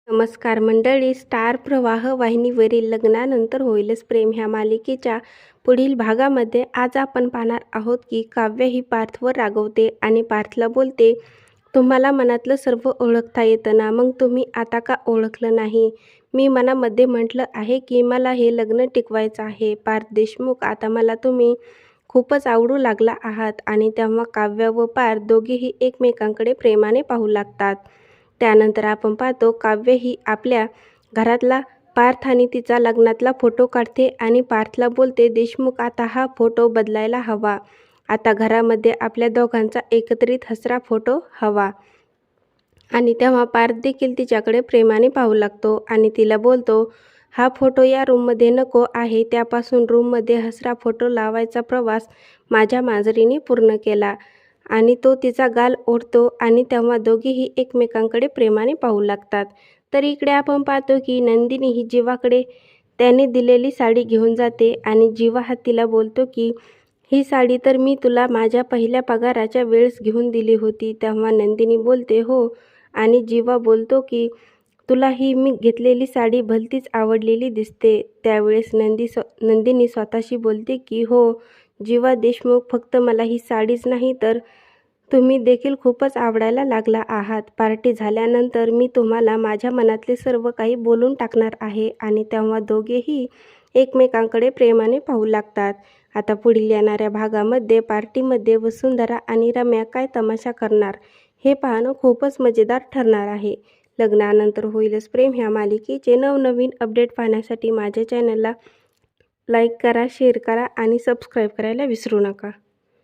नमस्कार मंडळी, स्टार प्रवाह वाहिनीवरील लग्नानंतर होईलच प्रेम ह्या मालिकेच्या पुढील भागामध्ये आज आपण पाहणार आहोत की काव्य ही पार्थवर रागवते आणि पार्थला बोलते, तुम्हाला मनातलं सर्व ओळखता येतं ना, मग तुम्ही आता का ओळखलं नाही? मी मनामध्ये म्हटलं आहे की मला हे लग्न टिकवायचं आहे. पार्थ देशमुख, आता मला तुम्ही खूपच आवडू लागला आहात. आणि तेव्हा काव्य व पार्थ दोघेही एकमेकांकडे प्रेमाने पाहू लागतात. त्यानंतर आपण पाहतो काव्य ही आपल्या घरातला पार्थ आणि तिचा लग्नातला फोटो काढते आणि पार्थला बोलते, देशमुख आता हा फोटो बदलायला हवा. आता घरामध्ये आपल्या दोघांचा एकत्रित हसरा फोटो हवा. आणि तेव्हा पार्थ देखील तिच्याकडे प्रेमाने पाहू लागतो आणि तिला बोलतो, हा फोटो या रूममध्ये नको आहे. त्यापासून रूममध्ये हसरा फोटो लावायचा प्रवास माझ्या मांजरीने पूर्ण केला. आणि तो तिचा गाल ओढतो आणि तेव्हा दोघेही एकमेकांकडे प्रेमाने पाहू लागतात. तर इकडे आपण पाहतो की नंदिनी ही जीवाकडे त्याने दिलेली साडी घेऊन जाते आणि जीवा हा तिला बोलतो की ही साडी तर मी तुला माझ्या पहिल्या पगाराच्या वेळेस घेऊन दिली होती. तेव्हा नंदिनी बोलते, हो. आणि जीवा बोलतो की तुला ही मी घेतलेली साडी भलतीच आवडलेली दिसते. त्यावेळेस नंदिनी स्वतःशी बोलते की हो जीवा देशमुख, फक्त मला ही साडीच नाही तर तुम्ही देखील खूपच आवडायला लागला आहात. पार्टी झाल्यानंतर मी तुम्हाला माझ्या मनातले सर्व काही बोलून टाकणार आहे. आणि तेव्हा दोघेही एकमेकांकडे प्रेमाने पाहू लागतात. आता पुढील येणाऱ्या भागामध्ये पार्टीमध्ये वसुंधरा आणि रम्या काय तमाशा करणार हे पाहणं खूपच मजेदार ठरणार आहे. लग्नानंतर होईलच प्रेम ह्या मालिकेचे नवनवीन अपडेट पाहण्यासाठी माझ्या चॅनलला लाईक करा, शेअर करा आणि सबस्क्राईब करायला विसरू नका.